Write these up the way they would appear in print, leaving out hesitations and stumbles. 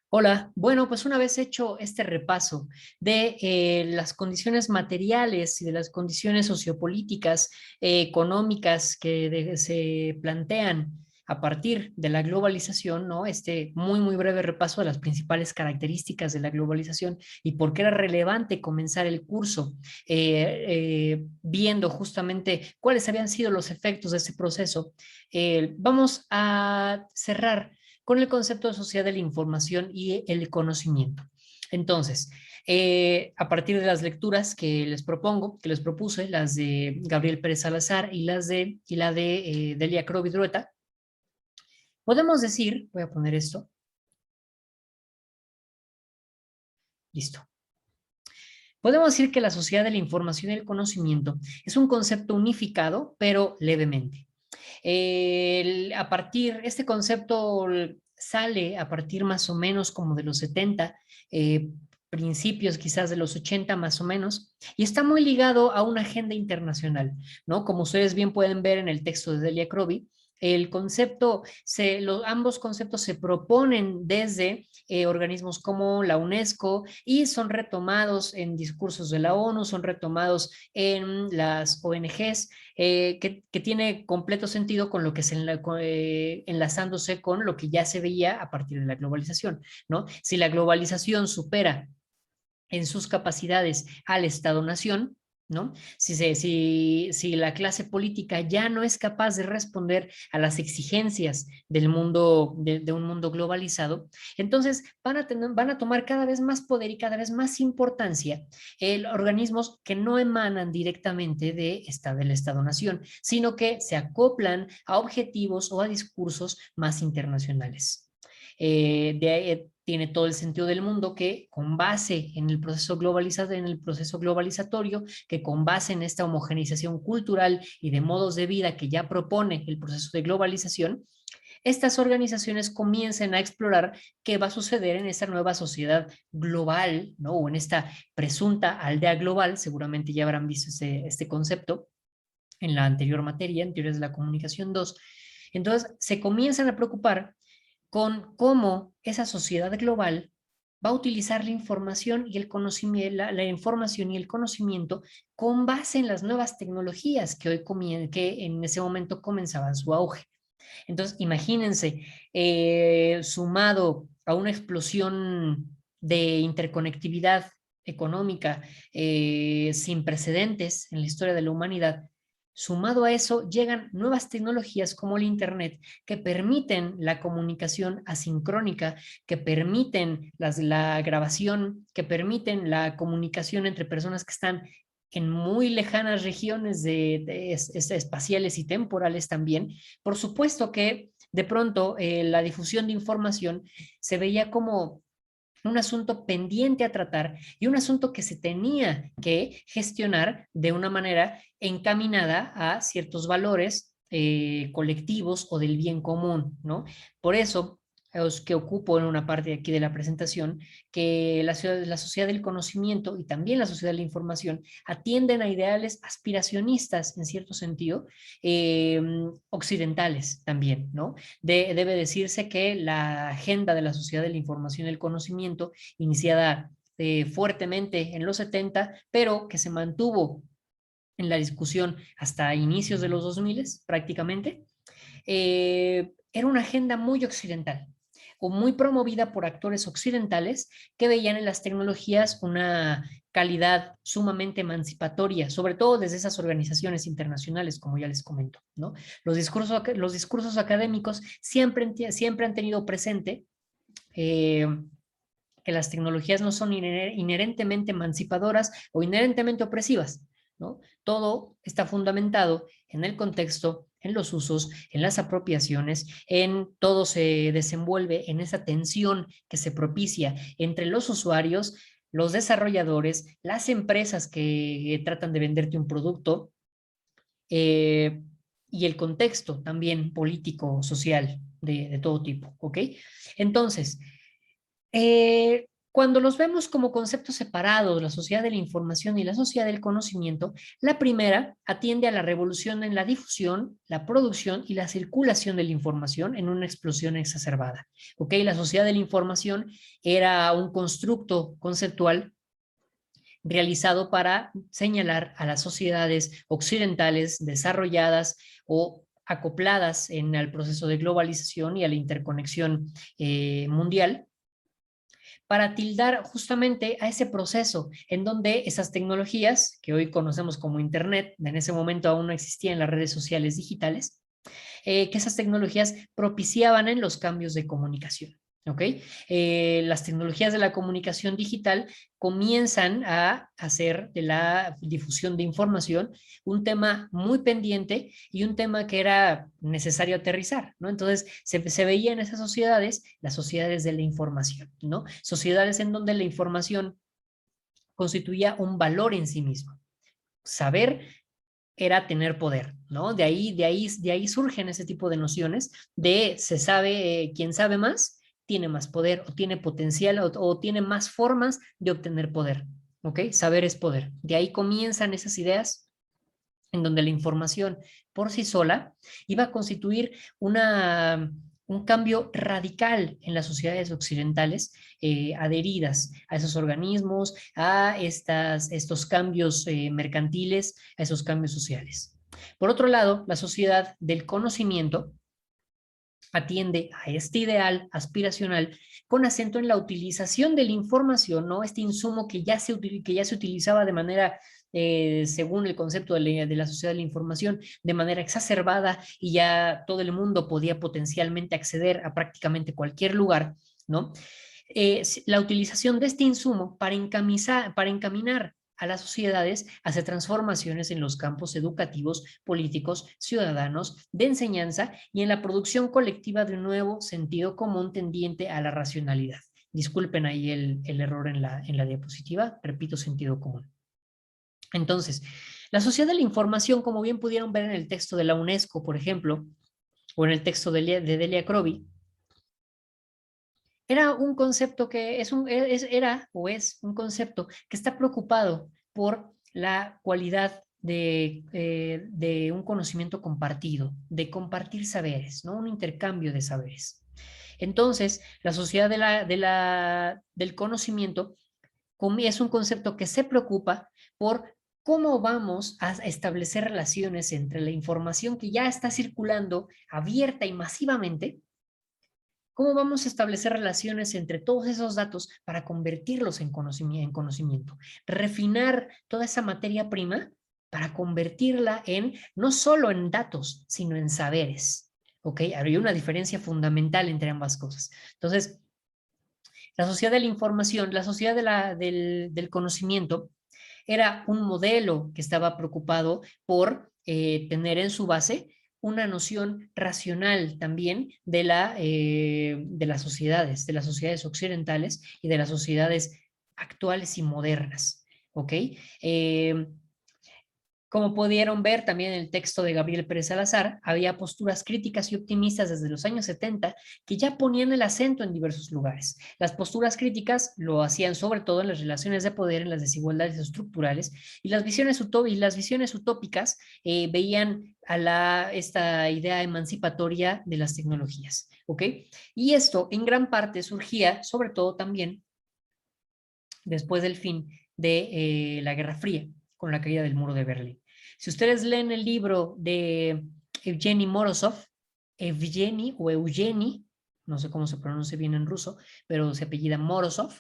Hola, bueno, pues una vez hecho este repaso de las condiciones materiales y de las condiciones sociopolíticas, económicas se plantean a partir de la globalización, ¿no? Este muy breve repaso de las principales características de la globalización y por qué era relevante comenzar el curso viendo justamente cuáles habían sido los efectos de ese proceso. Vamos a cerrar con el concepto de sociedad de la información y el conocimiento. Entonces, a partir de las lecturas que les propongo, que les propuse, las de Gabriel Pérez Salazar y la de Delia Crovidrueta, podemos decir, voy a poner esto, listo. Podemos decir que la sociedad de la información y el conocimiento es un concepto unificado, pero levemente. Este concepto sale a partir más o menos como de los 70, principios quizás de los 80 más o menos, y está muy ligado a una agenda internacional, ¿no? Como ustedes bien pueden ver en el texto de Delia Crovi, ambos conceptos se proponen desde organismos como la UNESCO y son retomados en discursos de la ONU, son retomados en las ONGs, que tiene completo sentido con lo que enlazándose con lo que ya se veía a partir de la globalización, ¿no? Si la globalización supera en sus capacidades al Estado-nación, ¿no? Si la clase política ya no es capaz de responder a las exigencias del mundo, de un mundo globalizado, entonces van a tomar cada vez más poder y cada vez más importancia organismos que no emanan directamente del Estado-nación, sino que se acoplan a objetivos o a discursos más internacionales. Tiene todo el sentido del mundo que con base en el proceso globalizatorio, que con base en esta homogenización cultural y de modos de vida que ya propone el proceso de globalización, estas organizaciones comiencen a explorar qué va a suceder en esta nueva sociedad global, ¿no? O en esta presunta aldea global, seguramente ya habrán visto este concepto en la anterior materia, en teorías de la comunicación 2. Entonces, se comienzan a preocupar con cómo esa sociedad global va a utilizar la información y el conocimiento, la información y el conocimiento con base en las nuevas tecnologías que en ese momento comenzaban su auge. Entonces, imagínense, sumado a una explosión de interconectividad económica sin precedentes en la historia de la humanidad, sumado a eso, llegan nuevas tecnologías como el Internet que permiten la comunicación asincrónica, que permiten la grabación, que permiten la comunicación entre personas que están en muy lejanas regiones espaciales y temporales también. Por supuesto que de pronto la difusión de información se veía como un asunto pendiente a tratar y un asunto que se tenía que gestionar de una manera encaminada a ciertos valores colectivos o del bien común, ¿no? Por eso es que ocupo en una parte de aquí de la presentación que la sociedad del conocimiento y también la sociedad de la información atienden a ideales aspiracionistas en cierto sentido, eh, occidentales también, ¿no? Debe decirse que la agenda de la sociedad de la información y el conocimiento, iniciada fuertemente en los 70, pero que se mantuvo en la discusión hasta inicios de los 2000 prácticamente, era una agenda muy occidental o muy promovida por actores occidentales que veían en las tecnologías una calidad sumamente emancipatoria, sobre todo desde esas organizaciones internacionales, como ya les comento, ¿no? Los discursos académicos siempre han tenido presente eh, que las tecnologías no son inherentemente emancipadoras o inherentemente opresivas, ¿no? Todo está fundamentado en el contexto, en los usos, en las apropiaciones, en todo se desenvuelve en esa tensión que se propicia entre los usuarios, los desarrolladores, las empresas que tratan de venderte un producto eh, y el contexto también político, social, de todo tipo, ¿ok? Entonces, Cuando los vemos como conceptos separados, la sociedad de la información y la sociedad del conocimiento, la primera atiende a la revolución en la difusión, la producción y la circulación de la información en una explosión exacerbada. ¿Ok? La sociedad de la información era un constructo conceptual realizado para señalar a las sociedades occidentales desarrolladas o acopladas al proceso de globalización y a la interconexión mundial, para tildar justamente a ese proceso en donde esas tecnologías que hoy conocemos como Internet, en ese momento aún no existían las redes sociales digitales, que esas tecnologías propiciaban en los cambios de comunicación. ¿Ok? Las tecnologías de la comunicación digital comienzan a hacer de la difusión de información un tema muy pendiente y un tema que era necesario aterrizar, ¿no? Entonces se veía en esas sociedades, las sociedades de la información, ¿no? Sociedades en donde la información constituía un valor en sí mismo. Saber era tener poder, ¿no? De ahí surgen ese tipo de nociones de se sabe, quien sabe más, tiene más poder o tiene potencial o tiene más formas de obtener poder, ¿ok? Saber es poder. De ahí comienzan esas ideas en donde la información por sí sola iba a constituir un cambio radical en las sociedades occidentales adheridas a esos organismos, a estos cambios mercantiles, a esos cambios sociales. Por otro lado, la sociedad del conocimiento atiende a este ideal aspiracional con acento en la utilización de la información, ¿no? Este insumo que ya se utilizaba de manera, según el concepto de la sociedad de la información, de manera exacerbada y ya todo el mundo podía potencialmente acceder a prácticamente cualquier lugar, ¿no? La utilización de este insumo para encaminar a las sociedades hacia transformaciones en los campos educativos, políticos, ciudadanos, de enseñanza y en la producción colectiva de un nuevo sentido común tendiente a la racionalidad. Disculpen ahí el error en la diapositiva, repito, sentido común. Entonces, la sociedad de la información, como bien pudieron ver en el texto de la UNESCO, por ejemplo, o en el texto de Delia Crowley, era un concepto que era o es un concepto que está preocupado por la cualidad de un conocimiento compartido, de compartir saberes, ¿no? Un intercambio de saberes. Entonces, la sociedad del conocimiento es un concepto que se preocupa por cómo vamos a establecer relaciones entre la información que ya está circulando abierta y masivamente. ¿Cómo vamos a establecer relaciones entre todos esos datos para convertirlos en conocimiento? Refinar toda esa materia prima para convertirla no solo en datos, sino en saberes. ¿Ok? Hay una diferencia fundamental entre ambas cosas. Entonces, la sociedad de la información, la sociedad del conocimiento, era un modelo que estaba preocupado por tener en su base una noción racional también de de las sociedades occidentales y de las sociedades actuales y modernas. ¿Ok? Como pudieron ver también en el texto de Gabriel Pérez Salazar, había posturas críticas y optimistas desde los años 70 que ya ponían el acento en diversos lugares. Las posturas críticas lo hacían sobre todo en las relaciones de poder, en las desigualdades estructurales, y las visiones utópicas veían a esta idea emancipatoria de las tecnologías. ¿Ok? Y esto en gran parte surgía sobre todo también después del fin de la Guerra Fría, con la caída del muro de Berlín. Si ustedes leen el libro de Evgeny Morozov, Evgeny o Eugeni, no sé cómo se pronuncia bien en ruso, pero se apellida Morozov,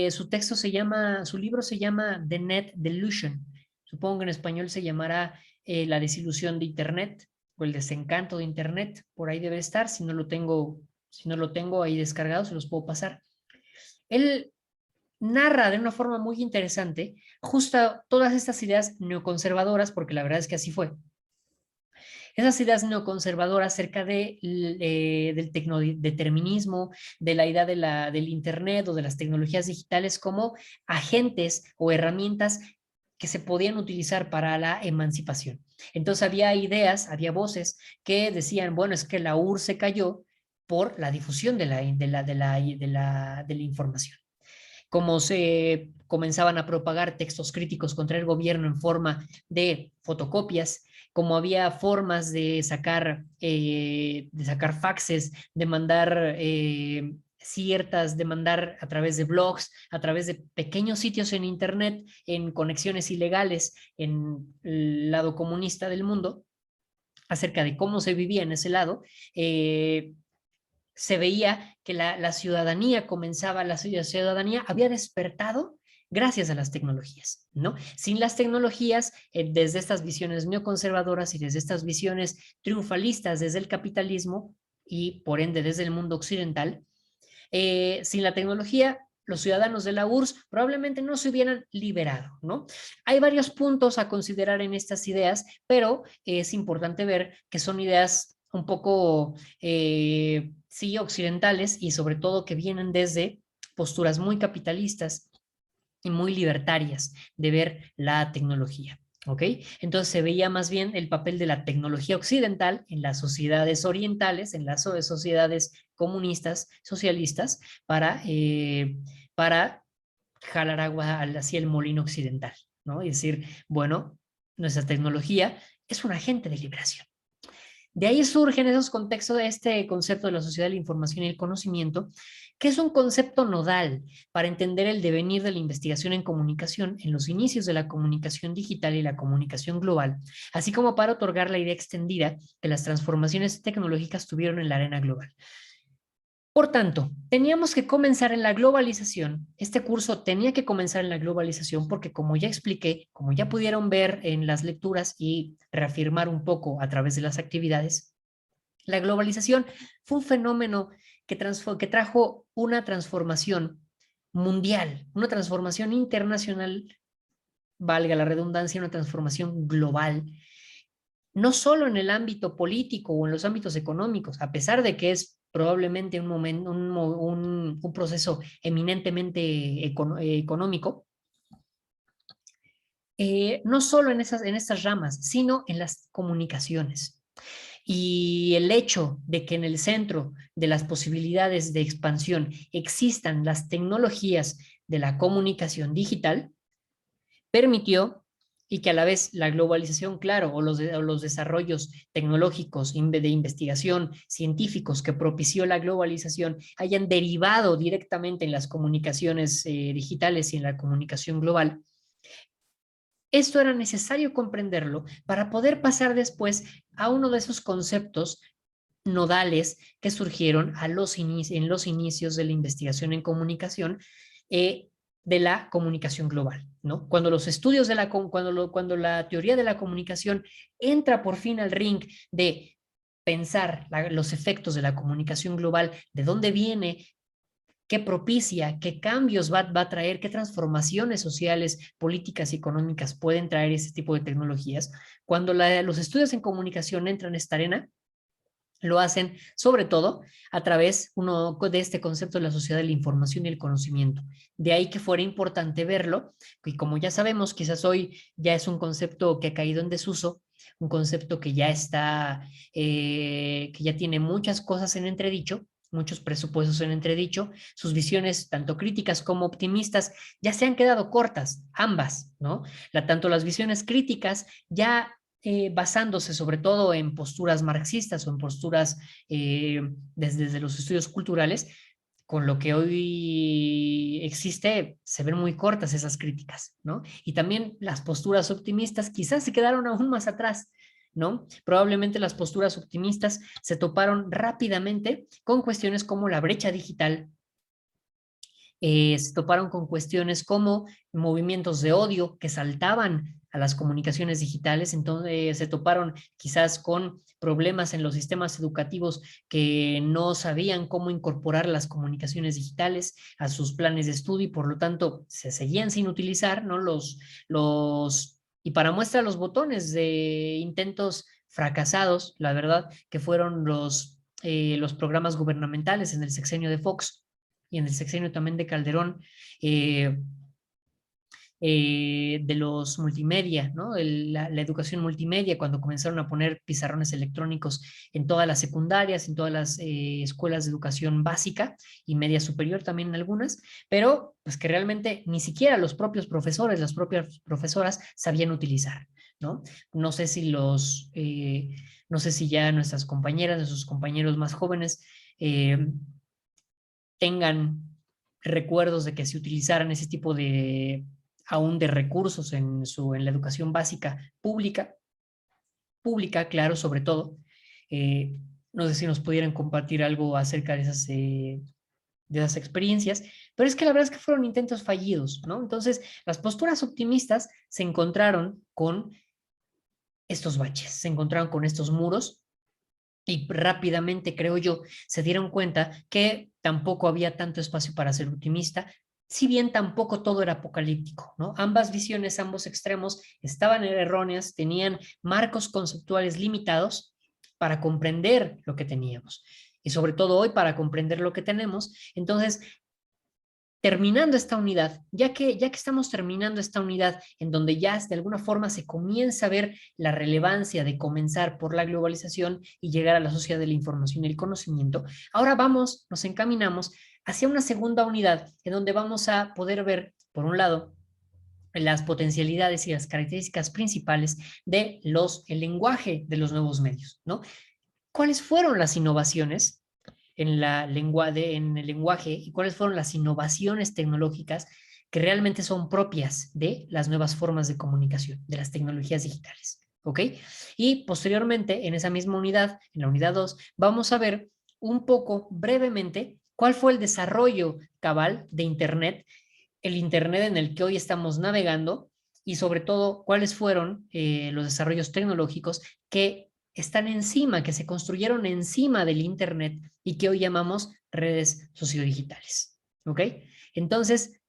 su libro se llama The Net Delusion. Supongo que en español se llamará La desilusión de Internet o el desencanto de Internet. Por ahí debe estar. Si no lo tengo ahí descargado, se los puedo pasar. Él narra de una forma muy interesante justo todas estas ideas neoconservadoras, porque la verdad es que así fue. Esas ideas neoconservadoras acerca del tecnodeterminismo, de la idea del Internet o de las tecnologías digitales como agentes o herramientas que se podían utilizar para la emancipación. Entonces había ideas, había voces que decían, bueno, es que la URSS se cayó por la difusión de la información. cómo se comenzaban a propagar textos críticos contra el gobierno en forma de fotocopias, como había formas de sacar faxes, de mandar de mandar a través de blogs, a través de pequeños sitios en internet, en conexiones ilegales en el lado comunista del mundo, acerca de cómo se vivía en ese lado. Se veía que la ciudadanía la ciudadanía había despertado gracias a las tecnologías, ¿no? Sin las tecnologías, desde estas visiones neoconservadoras y desde estas visiones triunfalistas desde el capitalismo y por ende desde el mundo occidental, sin la tecnología, los ciudadanos de la URSS probablemente no se hubieran liberado, ¿no? Hay varios puntos a considerar en estas ideas, pero es importante ver que son ideas un poco, sí, occidentales y sobre todo que vienen desde posturas muy capitalistas y muy libertarias de ver la tecnología. ¿Ok? Entonces se veía más bien el papel de la tecnología occidental en las sociedades orientales, en las sociedades comunistas, socialistas, para jalar agua hacia el molino occidental, ¿no? Y decir, bueno, nuestra tecnología es un agente de liberación. De ahí surgen esos contextos de este concepto de la sociedad de la información y el conocimiento, que es un concepto nodal para entender el devenir de la investigación en comunicación en los inicios de la comunicación digital y la comunicación global, así como para otorgar la idea extendida que las transformaciones tecnológicas tuvieron en la arena global. Por tanto, teníamos que comenzar en la globalización. Este curso tenía que comenzar en la globalización porque, como ya expliqué, como ya pudieron ver en las lecturas y reafirmar un poco a través de las actividades, la globalización fue un fenómeno que trajo una transformación mundial, una transformación internacional, valga la redundancia, una transformación global, no solo en el ámbito político o en los ámbitos económicos, a pesar de que es probablemente un proceso eminentemente económico, no solo en estas ramas, sino en las comunicaciones. Y el hecho de que en el centro de las posibilidades de expansión existan las tecnologías de la comunicación digital, permitió y que a la vez la globalización, claro, o los desarrollos tecnológicos de investigación científicos que propició la globalización hayan derivado directamente en las comunicaciones digitales y en la comunicación global. Esto era necesario comprenderlo para poder pasar después a uno de esos conceptos nodales que surgieron en los inicios de la investigación en comunicación, de la comunicación global, ¿no? Cuando los estudios cuando la teoría de la comunicación entra por fin al ring de pensar los efectos de la comunicación global, de dónde viene, qué propicia, qué cambios va a traer, qué transformaciones sociales, políticas y económicas pueden traer ese tipo de tecnologías. Cuando los estudios en comunicación entran en esta arena, lo hacen sobre todo a través de este concepto de la sociedad de la información y el conocimiento. De ahí que fuera importante verlo, y como ya sabemos, quizás hoy ya es un concepto que ha caído en desuso, un concepto que ya está, que ya tiene muchas cosas en entredicho, muchos presupuestos en entredicho, sus visiones, tanto críticas como optimistas, ya se han quedado cortas, ambas, ¿no? Tanto las visiones críticas ya basándose sobre todo en posturas marxistas o en posturas desde los estudios culturales, con lo que hoy existe, se ven muy cortas esas críticas, ¿no? Y también las posturas optimistas quizás se quedaron aún más atrás, ¿no? Probablemente las posturas optimistas se toparon rápidamente con cuestiones como la brecha digital, se toparon con cuestiones como movimientos de odio que saltaban a las comunicaciones digitales, entonces se toparon quizás con problemas en los sistemas educativos que no sabían cómo incorporar las comunicaciones digitales a sus planes de estudio y por lo tanto se seguían sin utilizar, ¿no? Y para muestra los botones de intentos fracasados, la verdad, que fueron los programas gubernamentales en el sexenio de Fox y en el sexenio también de Calderón, de los multimedia, ¿no? La educación multimedia, cuando comenzaron a poner pizarrones electrónicos en todas las secundarias, en todas las escuelas de educación básica y media superior también en algunas, pero pues que realmente ni siquiera los propios profesores, las propias profesoras sabían utilizar, ¿no? No sé si no sé si ya nuestras compañeras, nuestros compañeros más jóvenes tengan recuerdos de que se utilizaran ese tipo de, aún de recursos en la educación básica pública, claro, sobre todo. Eh, no sé si nos pudieran compartir algo acerca de esas experiencias, pero es que la verdad es que fueron intentos fallidos, ¿no? Entonces, las posturas optimistas se encontraron con estos baches, se encontraron con estos muros y rápidamente, creo yo, se dieron cuenta que tampoco había tanto espacio para ser optimista, si bien tampoco todo era apocalíptico, ¿no? Ambas visiones, ambos extremos estaban erróneas, tenían marcos conceptuales limitados para comprender lo que teníamos. Y sobre todo hoy para comprender lo que tenemos. Entonces, terminando esta unidad, ya que estamos terminando esta unidad en donde ya de alguna forma se comienza a ver la relevancia de comenzar por la globalización y llegar a la sociedad de la información y el conocimiento, ahora nos encaminamos hacia una segunda unidad en donde vamos a poder ver, por un lado, las potencialidades y las características principales de el lenguaje de los nuevos medios, ¿no? ¿Cuáles fueron las innovaciones en el lenguaje y cuáles fueron las innovaciones tecnológicas que realmente son propias de las nuevas formas de comunicación, de las tecnologías digitales? ¿Ok? Y posteriormente, en esa misma unidad, en la unidad 2, vamos a ver un poco brevemente cuál fue el desarrollo cabal de Internet, el Internet en el que hoy estamos navegando y sobre todo cuáles fueron los desarrollos tecnológicos que están encima, que se construyeron encima del Internet y que hoy llamamos redes sociodigitales. ¿Ok? Entonces,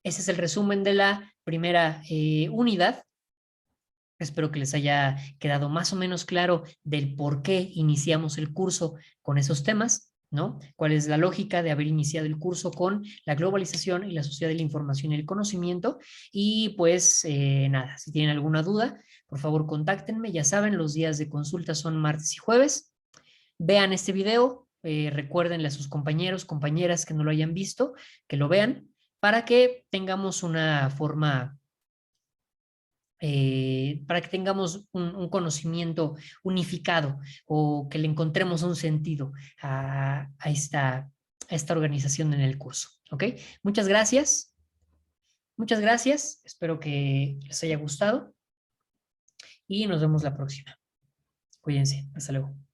ese es el resumen de la primera unidad. Espero que les haya quedado más o menos claro del por qué iniciamos el curso con esos temas, ¿no? ¿Cuál es la lógica de haber iniciado el curso con la globalización y la sociedad de la información y el conocimiento? Y pues nada, si tienen alguna duda, por favor contáctenme. Ya saben, los días de consulta son martes y jueves. Vean este video, recuérdenle a sus compañeros, compañeras que no lo hayan visto, que lo vean, para que tengamos una forma para que tengamos un conocimiento unificado o que le encontremos un sentido a esta organización en el curso. ¿Ok? Muchas gracias. Muchas gracias. Espero que les haya gustado y nos vemos la próxima. Cuídense. Hasta luego.